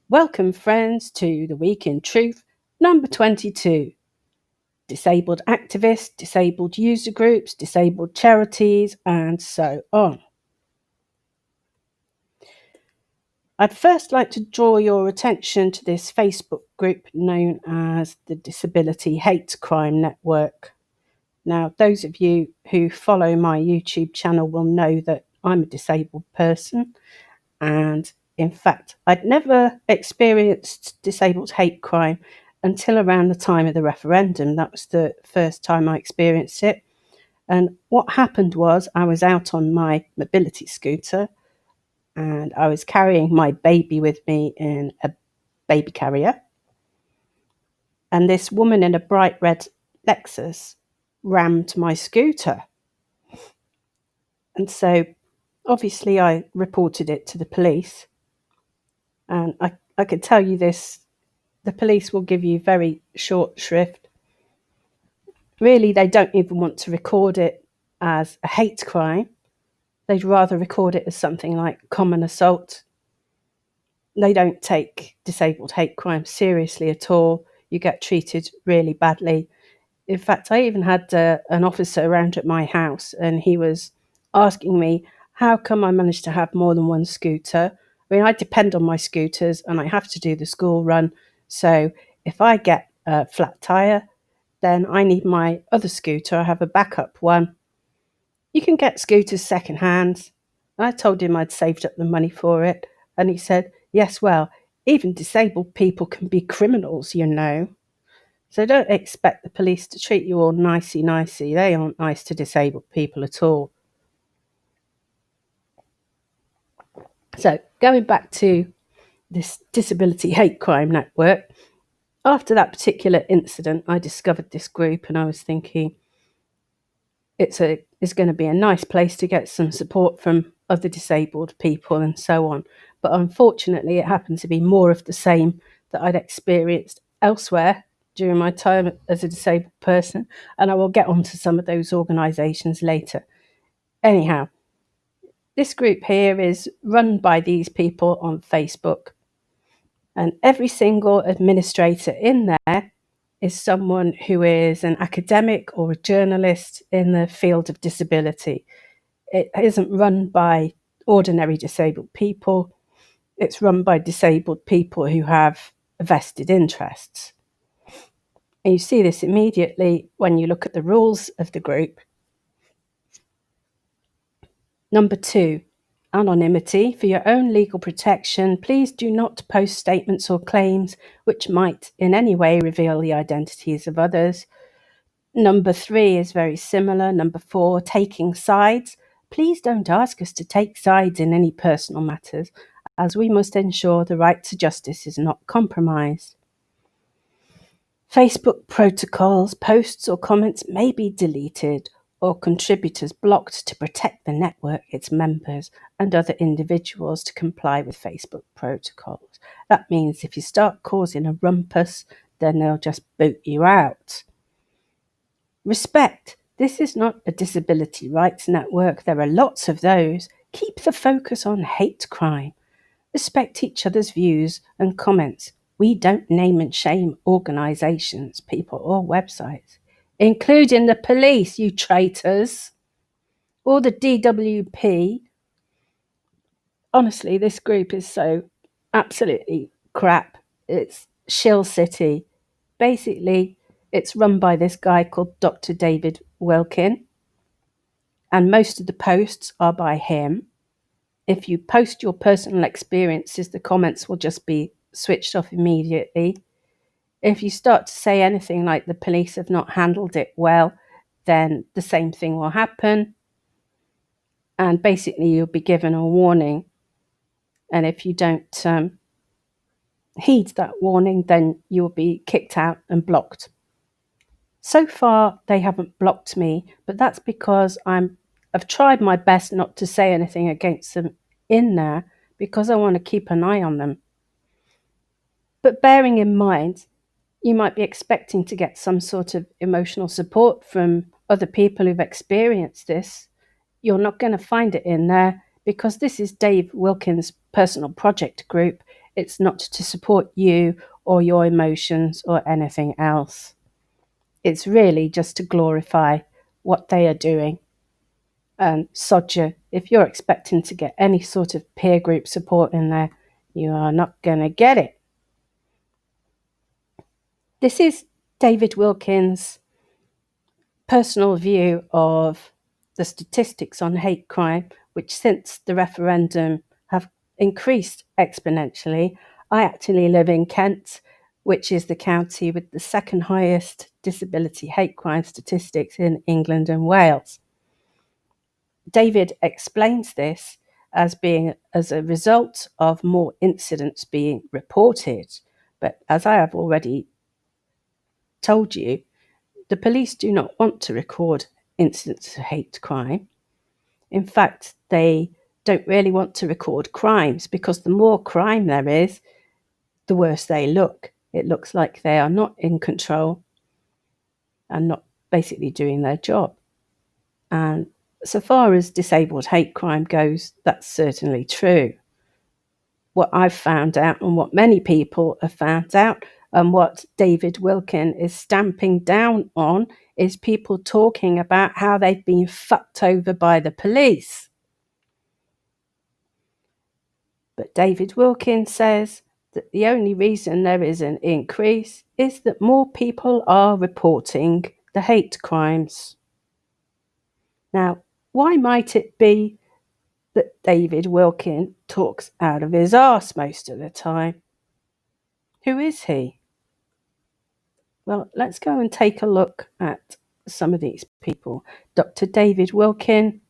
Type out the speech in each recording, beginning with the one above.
Welcome, friends, to the Week in Troof, number 22. Disabled activists, disabled user groups, disabled charities, and so on. I'd first like to draw your attention to this Facebook group known as the Disability Hate Crime Network. Now, those of you who follow my YouTube channel will know that I'm a disabled person, and in fact, I'd never experienced disabled hate crime until around the time of the referendum. That was the first time I experienced it. And what happened was I was out on my mobility scooter and I was carrying my baby with me in a baby carrier. And this woman in a bright red Lexus rammed my scooter. And so obviously I reported it to the police. And I could tell you this, the police will give you very short shrift. Really, they don't even want to record it as a hate crime. They'd rather record it as something like common assault. They don't take disabled hate crime seriously at all. You get treated really badly. In fact, I even had an officer around at my house and he was asking me, how come I managed to have more than one scooter? I mean, I depend on my scooters and I have to do the school run. So if I get a flat tyre, then I need my other scooter. I have a backup one. You can get scooters secondhand. I told him I'd saved up the money for it. And he said, yes, well, even disabled people can be criminals, you know. So don't expect the police to treat you all nicey-nicey. They aren't nice to disabled people at all. So going back to this Disability Hate Crime Network, after that particular incident, I discovered this group and I was thinking it's going to be a nice place to get some support from other disabled people and so on. But unfortunately, it happened to be more of the same that I'd experienced elsewhere during my time as a disabled person, and I will get onto some of those organisations later. Anyhow, this group here is run by these people on Facebook, and every single administrator in there is someone who is an academic or a journalist in the field of disability. It isn't run by ordinary disabled people. It's run by disabled people who have vested interests. And you see this immediately when you look at the rules of the group. Number 2, anonymity. For your own legal protection, please do not post statements or claims which might in any way reveal the identities of others. Number 3 is very similar. Number 4, taking sides. Please don't ask us to take sides in any personal matters, as we must ensure the right to justice is not compromised. Facebook protocols, posts or comments may be deleted or contributors blocked to protect the network, its members, and other individuals to comply with Facebook protocols. That means if you start causing a rumpus, then they'll just boot you out. Respect. This is not a disability rights network. There are lots of those. Keep the focus on hate crime. Respect each other's views and comments. We don't name and shame organisations, people, or websites, including the police, you traitors, or the DWP. Honestly, this group is so absolutely crap. It's shill city. Basically, it's run by this guy called Dr. David Wilkin, and most of the posts are by him. If you post your personal experiences, the comments will just be switched off immediately. If you start to say anything like the police have not handled it well, then the same thing will happen. And basically, you'll be given a warning. And if you don't heed that warning, then you'll be kicked out and blocked. So far, they haven't blocked me, but that's because I've tried my best not to say anything against them in there because I want to keep an eye on them. But bearing in mind, you might be expecting to get some sort of emotional support from other people who've experienced this. You're not going to find it in there because this is Dave Wilkins' personal project group. It's not to support you or your emotions or anything else. It's really just to glorify what they are doing. And Sodger, if you're expecting to get any sort of peer group support in there, you are not going to get it. This is David Wilkins' personal view of the statistics on hate crime, which since the referendum have increased exponentially. I actually live in Kent, which is the county with the second highest disability hate crime statistics in England and Wales. David explains this as being as a result of more incidents being reported. But as I have already told you, the police do not want to record incidents of hate crime. In fact, they don't really want to record crimes because the more crime there is, the worse they look. It looks like they are not in control and not basically doing their job. And so far as disabled hate crime goes, that's certainly true. What I've found out and what many people have found out and what David Wilkin is stamping down on is people talking about how they've been fucked over by the police. But David Wilkin says that the only reason there is an increase is that more people are reporting the hate crimes. Now, why might it be that David Wilkin talks out of his arse most of the time? Who is he? Well, let's go and take a look at some of these people. Dr. David Wilkin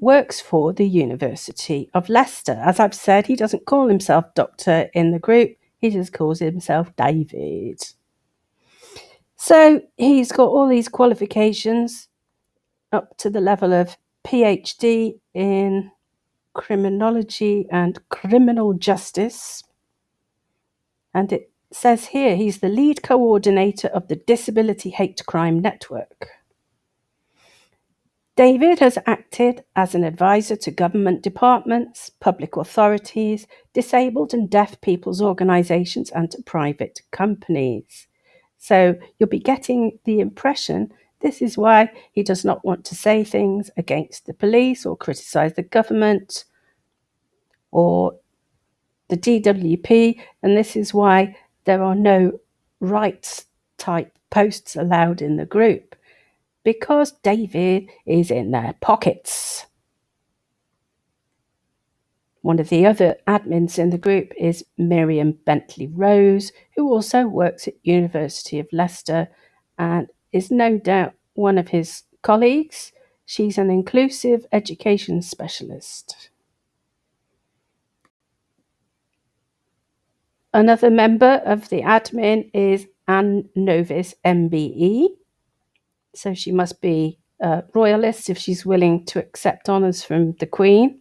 works for the University of Leicester. As I've said, he doesn't call himself doctor in the group, he just calls himself David. So he's got all these qualifications up to the level of PhD in criminology and criminal justice. And it says here he's the lead coordinator of the Disability Hate Crime Network. David has acted as an advisor to government departments, public authorities, disabled and deaf people's organisations, and to private companies. So you'll be getting the impression this is why he does not want to say things against the police or criticise the government or the DWP, and this is why there are no rights type posts allowed in the group, because David is in their pockets. One of the other admins in the group is Miriam Bentley Rose, who also works at University of Leicester and is no doubt one of his colleagues. She's an inclusive education specialist. Another member of the admin is Anne Novis MBE. So she must be a royalist if she's willing to accept honours from the Queen.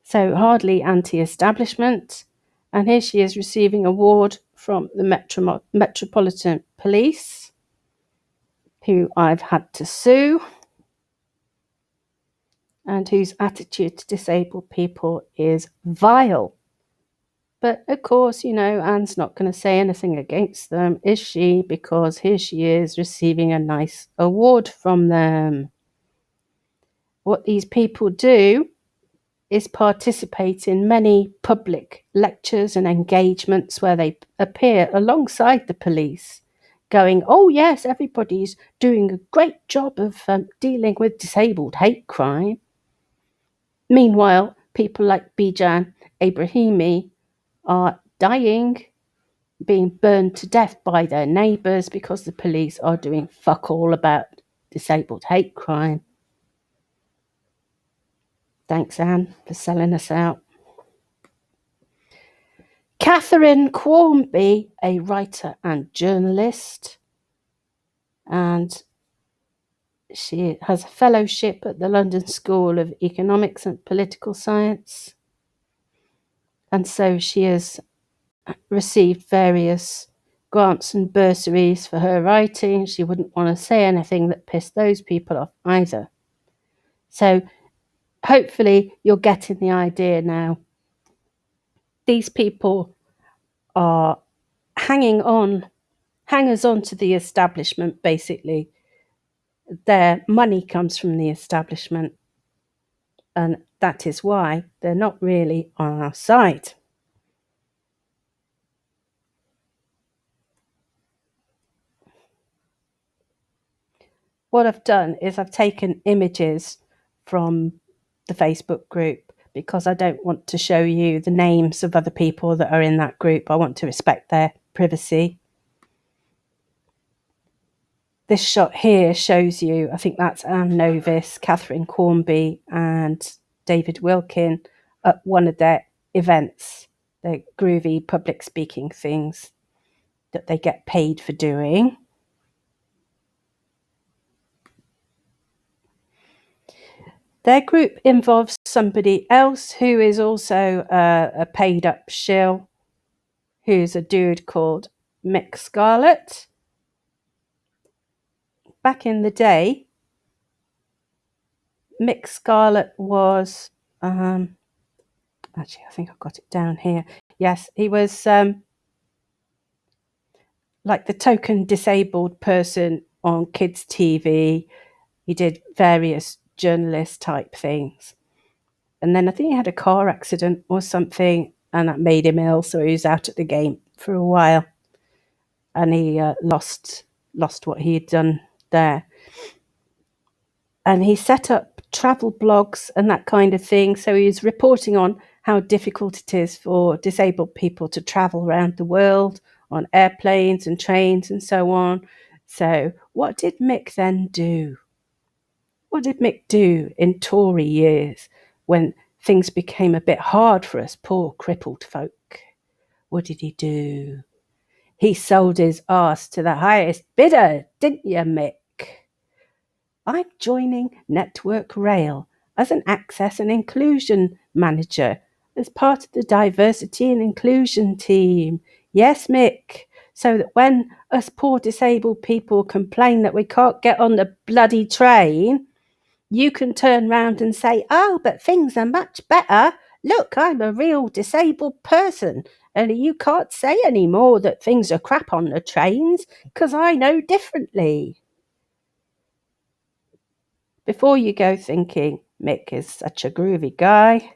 So hardly anti-establishment. And here she is receiving an award from the Metropolitan Police, who I've had to sue, and whose attitude to disabled people is vile. But of course, you know, Anne's not going to say anything against them, is she? Because here she is receiving a nice award from them. What these people do is participate in many public lectures and engagements where they appear alongside the police, going, oh yes, everybody's doing a great job of dealing with disabled hate crime. Meanwhile, people like Bijan Ibrahimi are dying, being burned to death by their neighbours because the police are doing fuck all about disabled hate crime. Thanks, Anne, for selling us out. Catherine Cornby, a writer and journalist, and she has a fellowship at the London School of Economics and Political Science. And so she has received various grants and bursaries for her writing. She wouldn't want to say anything that pissed those people off either. So hopefully you're getting the idea now. these people are hangers on to the establishment, basically. Their money comes from the establishment, and that is why they're not really on our side. What I've done is I've taken images from the Facebook group because I don't want to show you the names of other people that are in that group. I want to respect their privacy. This shot here shows you, I think that's Anne Novice, Catherine Cornby, and David Wilkin at one of their events, the groovy public speaking things that they get paid for doing. Their group involves somebody else who is also a paid up shill, who's a dude called Mik Scarlet. Back in the day, Mik Scarlet was, actually, I think I've got it down here. Yes, he was like the token disabled person on kids' TV. He did various journalist type things. And then I think he had a car accident or something, and that made him ill, so he was out of the game for a while. And he lost what he had done there. And he set up travel blogs and that kind of thing. So he was reporting on how difficult it is for disabled people to travel around the world on airplanes and trains and so on. So what did Mik then do? What did Mik do in Tory years when things became a bit hard for us poor crippled folk? What did he do? He sold his arse to the highest bidder, didn't you, Mik? I'm joining Network Rail as an access and inclusion manager as part of the diversity and inclusion team. Yes, Mik, so that when us poor disabled people complain that we can't get on the bloody train, you can turn round and say, oh, but things are much better. Look, I'm a real disabled person, and you can't say anymore that things are crap on the trains because I know differently. Before you go thinking Mik is such a groovy guy,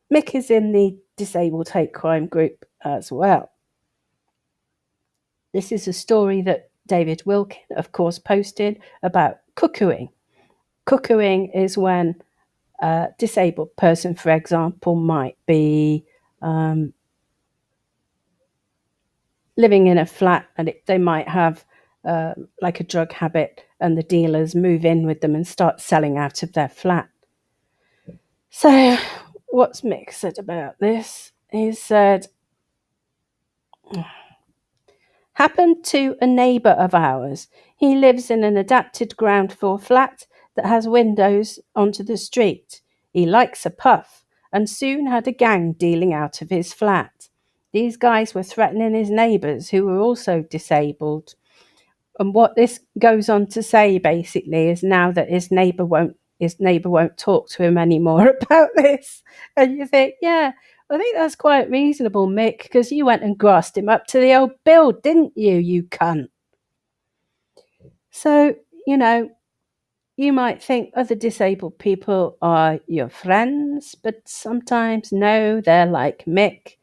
Mik is in the disabled hate crime group as well. This is a story that David Wilkin, of course, posted about cuckooing. Cuckooing is when a disabled person, for example, might be living in a flat, and they might have like a drug habit, and the dealers move in with them and start selling out of their flat. So what's Mik said about this? He said, happened to a neighbour of ours. He lives in an adapted ground floor flat that has windows onto the street. He likes a puff and soon had a gang dealing out of his flat. These guys were threatening his neighbours who were also disabled. And what this goes on to say basically is now that his neighbour won't talk to him anymore about this. And you think, yeah, I think that's quite reasonable, Mik, because you went and grassed him up to the old bill, didn't you, you cunt? So, you might think other disabled people are your friends, but sometimes no, they're like Mik,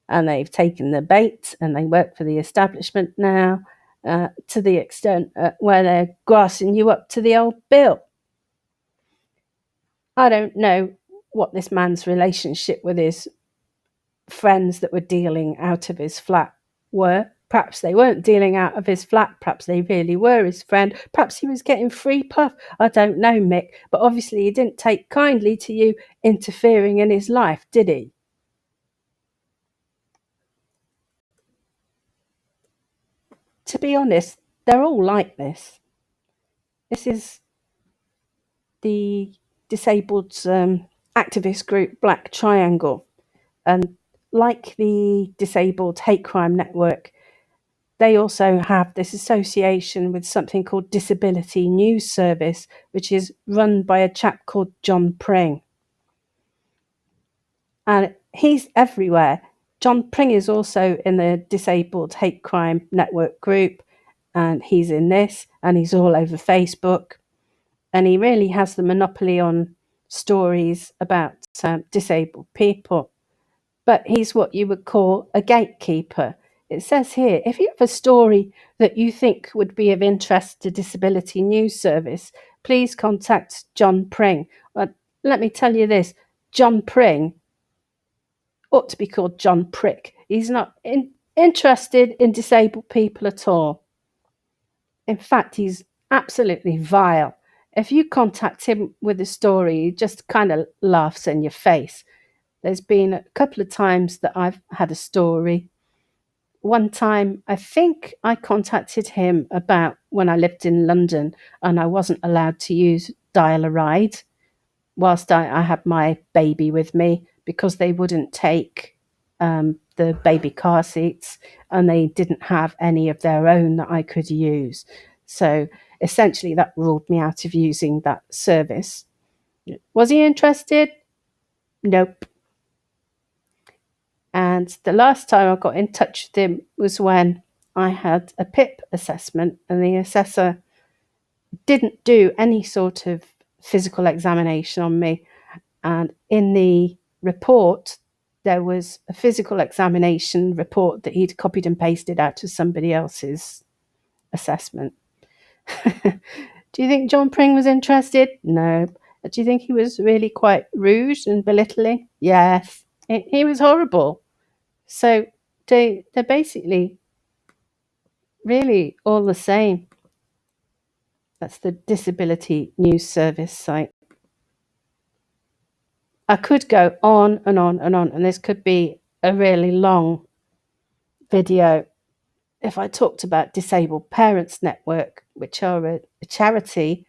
and they've taken the bait and they work for the establishment now, to the extent where they're grassing you up to the old bill. I don't know what this man's relationship with his friends that were dealing out of his flat were. Perhaps they weren't dealing out of his flat. Perhaps they really were his friend. Perhaps he was getting free puff. I don't know, Mik. But obviously he didn't take kindly to you interfering in his life, did he? To be honest, they're all like this. This is the disabled activist group Black Triangle. And like the Disabled Hate Crime Network, they also have this association with something called Disability News Service, which is run by a chap called John Pring. And He's everywhere. John Pring is also in the Disabled Hate Crime Network group, and he's in this, and he's all over Facebook. And he really has the monopoly on stories about disabled people. But he's what you would call a gatekeeper. It says here, if you have a story that you think would be of interest to Disability News Service, please contact John Pring. But let me tell you this, John Pring ought to be called John Prick. He's not interested in disabled people at all. In fact, he's absolutely vile. If you contact him with a story, he just kind of laughs in your face. There's been a couple of times that I've had a story. One time, I think I contacted him about when I lived in London and I wasn't allowed to use Dial a Ride whilst I had my baby with me because they wouldn't take the baby car seats and they didn't have any of their own that I could use. So essentially, that ruled me out of using that service. Was he interested? Nope. And the last time I got in touch with him was when I had a PIP assessment, and the assessor didn't do any sort of physical examination on me. And in the report, there was a physical examination report that he'd copied and pasted out of somebody else's assessment. Do you think John Pring was interested? No. Do you think he was really quite rude and belittling? Yes. He was horrible. So they're basically really all the same. That's the Disability News Service site. I could go on and on and on, and this could be a really long video if I talked about Disabled Parents Network, which are a charity.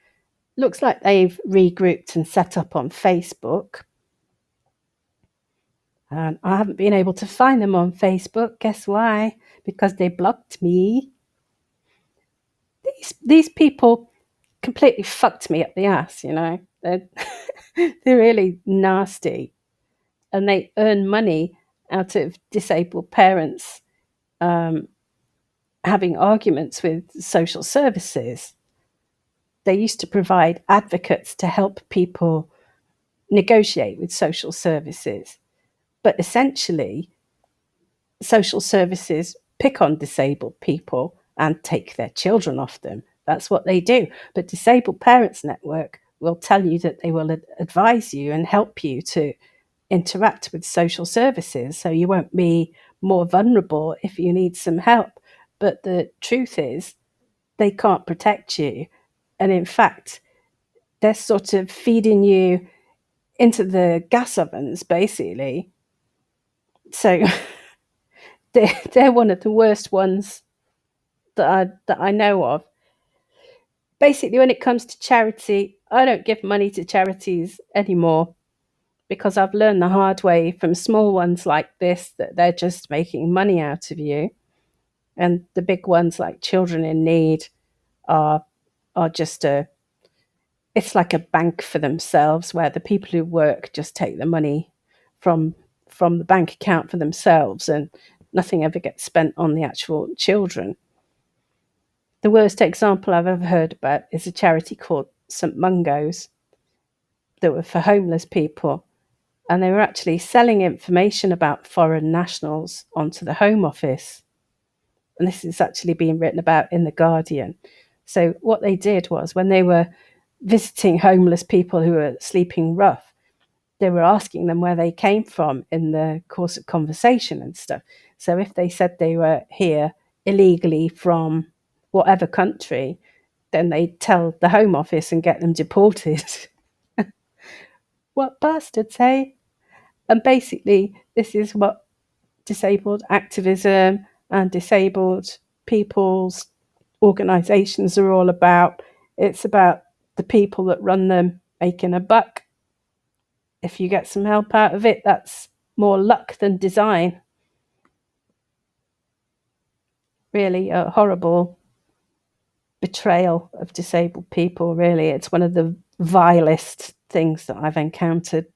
Looks like they've regrouped and set up on Facebook. And I haven't been able to find them on Facebook. Guess why? Because they blocked me. These people completely fucked me up the ass, you know. They're, they're really nasty. And they earn money out of disabled parents having arguments with social services. They used to provide advocates to help people negotiate with social services. But essentially, social services pick on disabled people and take their children off them. That's what they do. But Disabled Parents Network will tell you that they will advise you and help you to interact with social services so you won't be more vulnerable if you need some help. But the truth is, they can't protect you. And in fact, they're sort of feeding you into the gas ovens, basically. So they're one of the worst ones that I know of. Basically, when it comes to charity, I don't give money to charities anymore because I've learned the hard way from small ones like this that they're just making money out of you. And the big ones like Children in Need are just it's like a bank for themselves where the people who work just take the money from the bank account for themselves and nothing ever gets spent on the actual children. The worst example I've ever heard about is a charity called St Mungo's that were for homeless people, and they were actually selling information about foreign nationals onto the Home Office. And this is actually being written about in The Guardian. So what they did was when they were visiting homeless people who were sleeping rough, they were asking them where they came from in the course of conversation and stuff. So if they said they were here illegally from whatever country, then they'd tell the Home Office and get them deported. What bastards, hey? And basically, this is what disabled activism and disabled people's organisations are all about. It's about the people that run them making a buck. If you get some help out of it, that's more luck than design. Really a horrible betrayal of disabled people, really. It's one of the vilest things that I've encountered.